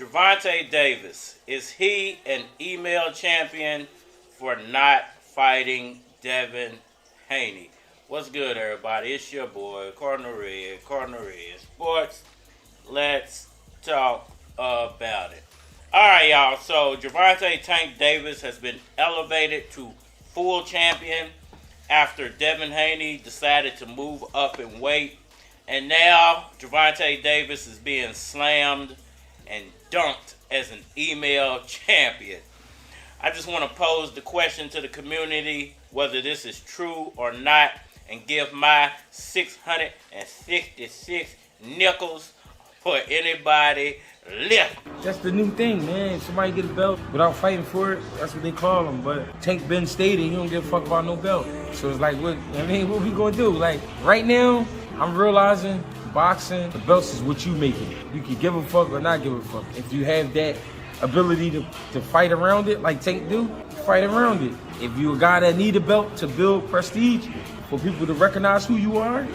Gervonta Davis, is he an email champion for not fighting Devin Haney? What's good, everybody? It's your boy, Cardinal Red Sports. Let's talk about it. Alright, y'all. So, Gervonta Tank Davis has been elevated to full champion after Devin Haney decided to move up in weight. And now, Gervonta Davis is being slammed and dunked as an email champion. I just want to pose the question to the community, whether this is true or not, and give my 666 nickels for anybody left. That's the new thing, man. If somebody get a belt without fighting for it, that's what they call them. But Tank Ben stated he don't give a fuck about no belt. So it's like, what we gonna do? Like, right now, I'm realizing boxing, the belts is what you make it. You can give a fuck or not give a fuck. If you have that ability to fight around it, like Tank do, fight around it. If you're a guy that need a belt to build prestige, for people to recognize who you are,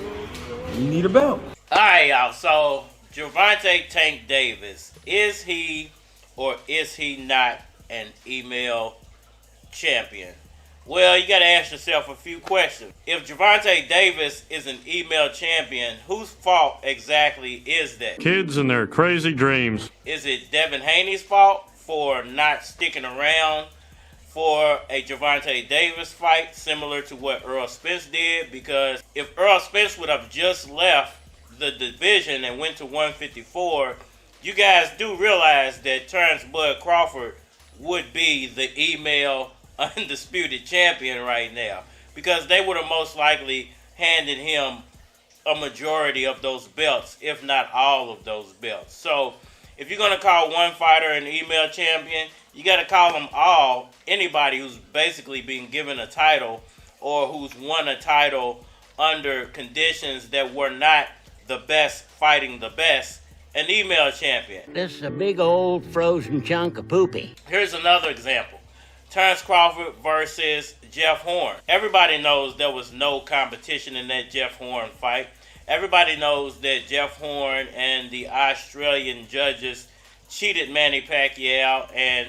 you need a belt. All right, y'all. So, Gervonta Tank Davis, is he or is he not an email champion? Well, you got to ask yourself a few questions. If Gervonta Davis is an email champion, whose fault exactly is that? Kids and their crazy dreams. Is it Devin Haney's fault for not sticking around for a Gervonta Davis fight, similar to what Earl Spence did? Because if Earl Spence would have just left the division and went to 154, you guys do realize that Terrence Bud Crawford would be the email undisputed champion right now, because they would have most likely handed him a majority of those belts, if not all of those belts. So if you're going to call one fighter an email champion, you got to call them all, anybody who's basically been given a title or who's won a title under conditions that were not the best fighting the best, an email champion. This is a big old frozen chunk of poopy. Here's another example. Terrence Crawford versus Jeff Horn. Everybody knows there was no competition in that Jeff Horn fight. Everybody knows that Jeff Horn and the Australian judges cheated Manny Pacquiao, and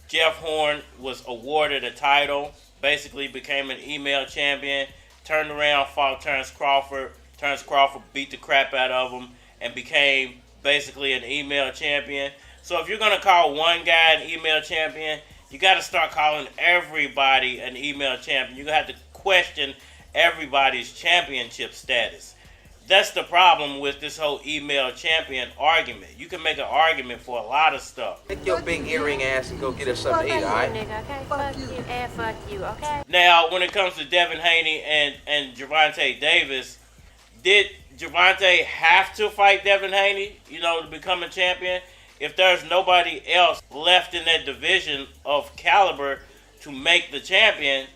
Jeff Horn was awarded a title, basically became an email champion, turned around, fought Terrence Crawford. Terrence Crawford beat the crap out of him and became basically an email champion. So if you're going to call one guy an email champion, you got to start calling everybody an email champion. You're going to have to question everybody's championship status. That's the problem with this whole email champion argument. You can make an argument for a lot of stuff. Take your big earring ass and go get us something to eat, all right? Okay? Fuck you and fuck you, okay? Now, when it comes to Devin Haney and Gervonta Davis, did Gervonta have to fight Devin Haney, to become a champion? If there's nobody else left in that division of caliber to make the champion,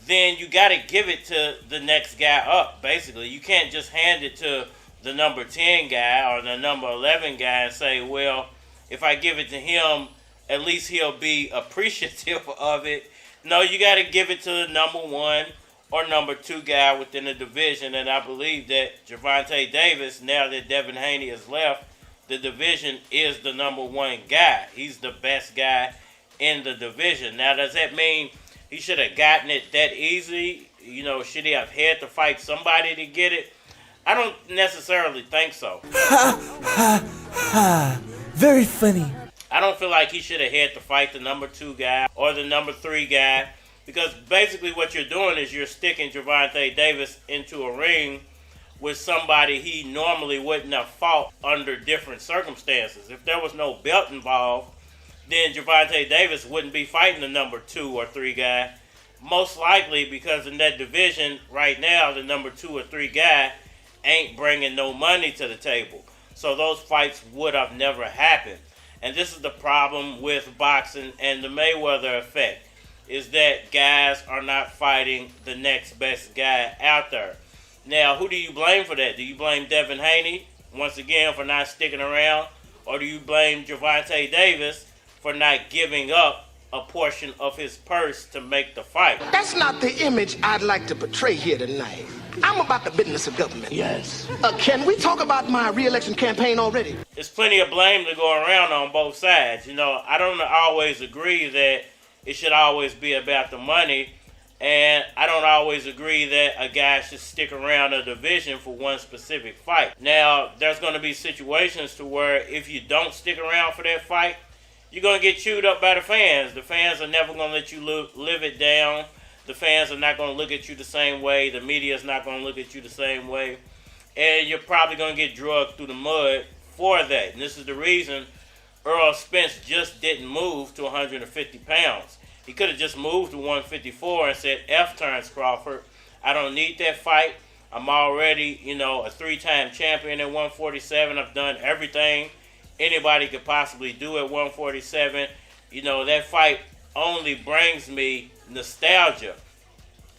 then you got to give it to the next guy up, basically. You can't just hand it to the number 10 guy or the number 11 guy and say, well, if I give it to him, at least he'll be appreciative of it. No, you got to give it to the number 1 or number 2 guy within the division. And I believe that Gervonta Davis, now that Devin Haney has left the division, is the number 1 guy. He's the best guy in the division. Now, does that mean he should have gotten it that easy? Should he have had to fight somebody to get it? I don't necessarily think so. Very funny. I don't feel like he should have had to fight the number 2 guy or the number 3 guy, because basically what you're doing is you're sticking Gervonta Davis into a ring with somebody he normally wouldn't have fought under different circumstances. If there was no belt involved, then Gervonta Davis wouldn't be fighting the number 2 or 3 guy. Most likely because in that division right now, the number 2 or 3 guy ain't bringing no money to the table. So those fights would have never happened. And this is the problem with boxing and the Mayweather effect, is that guys are not fighting the next best guy out there. Now, who do you blame for that? Do you blame Devin Haney, once again, for not sticking around? Or do you blame Gervonta Davis for not giving up a portion of his purse to make the fight? That's not the image I'd like to portray here tonight. I'm about the business of government. Yes. Can we talk about my re-election campaign already? There's plenty of blame to go around on both sides. You know, I don't always agree that it should always be about the money, and I don't always agree that a guy should stick around a division for one specific fight. Now, there's going to be situations to where if you don't stick around for that fight, you're going to get chewed up by the fans. The fans are never going to let you live it down. The fans are not going to look at you the same way. The media is not going to look at you the same way. And you're probably going to get drugged through the mud for that. And this is the reason Errol Spence just didn't move to 150 pounds. He could have just moved to 154 and said, F Terrence Crawford. I don't need that fight. I'm already, a 3-time champion at 147. I've done everything anybody could possibly do at 147. That fight only brings me nostalgia.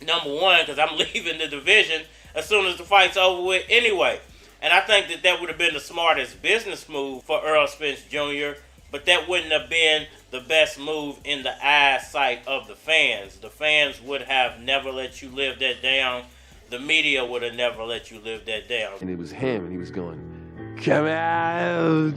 Number one, because I'm leaving the division as soon as the fight's over with anyway. And I think that would have been the smartest business move for Errol Spence Jr., but that wouldn't have been the best move in the eyesight of the fans. The fans would have never let you live that down. The media would have never let you live that down. And it was him, and he was going, come out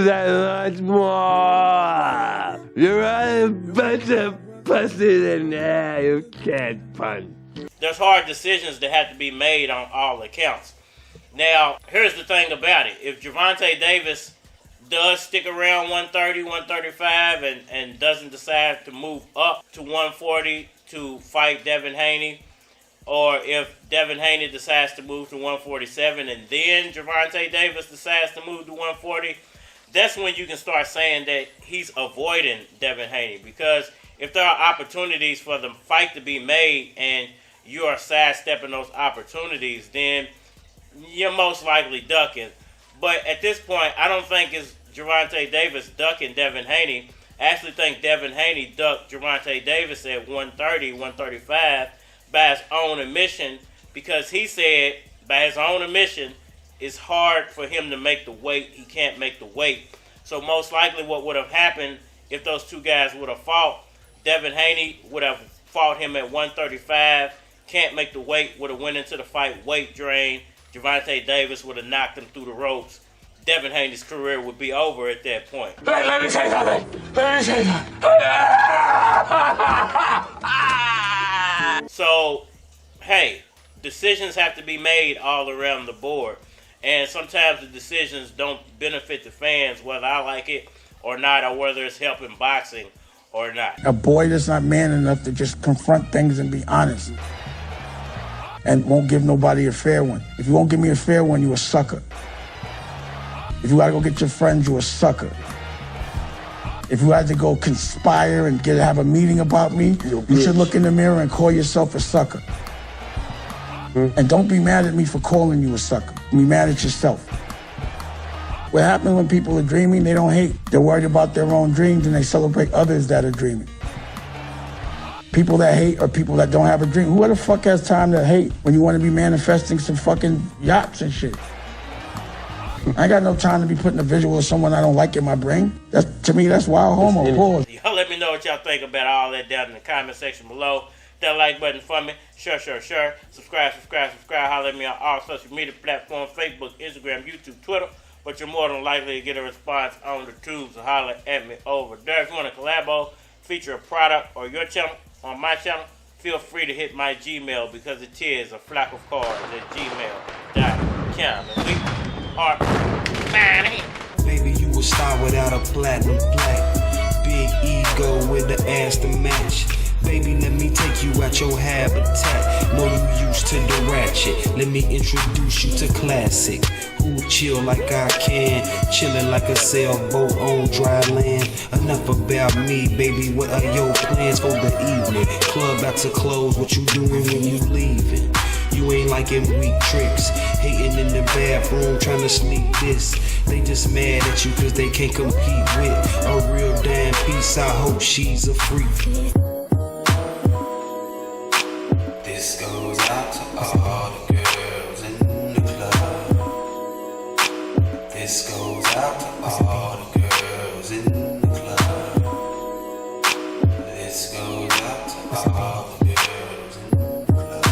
and much more. You're a bunch of pussies and now you can't punch. There's hard decisions that have to be made on all accounts. Now, here's the thing about it. If Gervonta Davis does stick around 130, 135 and doesn't decide to move up to 140 to fight Devin Haney, or if Devin Haney decides to move to 147 and then Gervonta Davis decides to move to 140, that's when you can start saying that he's avoiding Devin Haney. Because if there are opportunities for the fight to be made and you are sidestepping those opportunities, then you're most likely ducking. But at this point, I don't think it's Gervonta Davis ducking Devin Haney. I actually think Devin Haney ducked Gervonta Davis at 130, 135 by his own admission, because he said by his own admission it's hard for him to make the weight. He can't make the weight. So most likely what would have happened if those two guys would have fought, Devin Haney would have fought him at 135, can't make the weight, would have went into the fight weight drain. Gervonta Davis would have knocked him through the ropes. Devin Haney's career would be over at that point. Let me say something. So, hey, decisions have to be made all around the board. And sometimes the decisions don't benefit the fans, whether I like it or not, or whether it's helping boxing or not. A boy that's not man enough to just confront things and be honest and won't give nobody a fair one. If you won't give me a fair one, you a sucker. If you gotta go get your friends, you a sucker. If you had to go conspire and have a meeting about me, you should look in the mirror and call yourself a sucker. And don't be mad at me for calling you a sucker. Be mad at yourself. What happens when people are dreaming, they don't hate. They're worried about their own dreams and they celebrate others that are dreaming. People that hate are people that don't have a dream. Who the fuck has time to hate when you want to be manifesting some fucking yachts and shit? I ain't got no time to be putting a visual of someone I don't like in my brain. To me, that's wild homo. Pause. Y'all let me know what y'all think about all that down in the comment section below. That like button for me. Sure. Subscribe. Holler at me on all social media platforms, Facebook, Instagram, YouTube, Twitter. But you're more than likely to get a response on the tubes, so holler at me over there. If you want to collabo, feature a product or your channel on my channel, feel free to hit my Gmail, because it is a flock of cards at gmail.com. And we are money. Baby, you a star without a platinum plaque. Big ego with the ass to match. Baby, let me take you out your habitat. Know you used to the ratchet. Let me introduce you to classic. Who chill like I can, chillin' like a sailboat on dry land. Enough about me, baby. What are your plans for the evening? Club about to close. What you doing when you leaving? You ain't liking weak tricks. Hating in the bathroom, trying to sneak this. They just mad at you cause they can't compete with a real damn piece. I hope she's a freak. This goes out to all the girls in the club. This goes out to all the girls in the club. This goes out to all the girls in the club.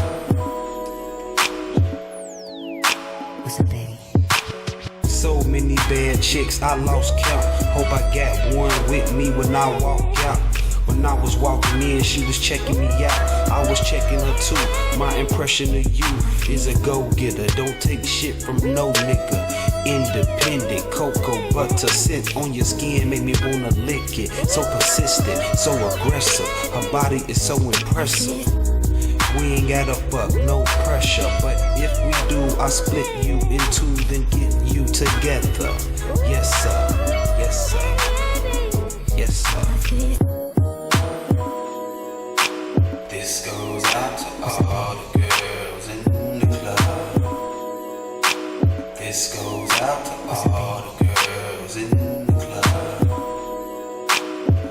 bad chicks, I lost count. Hope I got one with me when I walk out. When I was walking in, she was checking me out. I was checking her too. My impression of you is a go-getter. Don't take shit from no nigga. Independent, cocoa butter scent on your skin make me wanna lick it. So persistent, so aggressive. Her body is so impressive. We ain't gotta fuck, no pressure. But if we do, I split you in two, then get you together. Yes sir, yes sir, yes sir. This goes out to all the girls in the club. This goes out to all the girls in the club.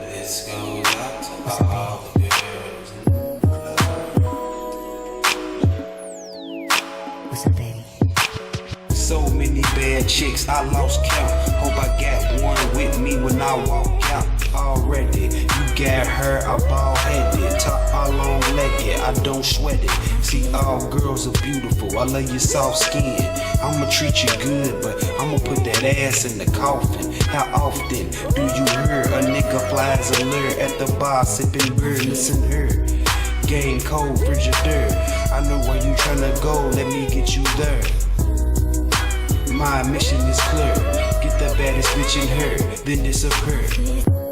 This goes out to all the girls in the club. What's up, baby? So many bad chicks, I lost count. Hope I got one with me when I walk out. Already, you got her, I bald-headed, top all long-legged, I don't sweat it. See, all girls are beautiful, I love your soft skin. I'ma treat you good, but I'ma put that ass in the coffin. How often do you hear a nigga flies a lure at the bar sipping beer? Listen her, game cold Frigidaire. I know where you tryna go, let me get you there. My mission is clear, get the baddest bitch in her, then disappear.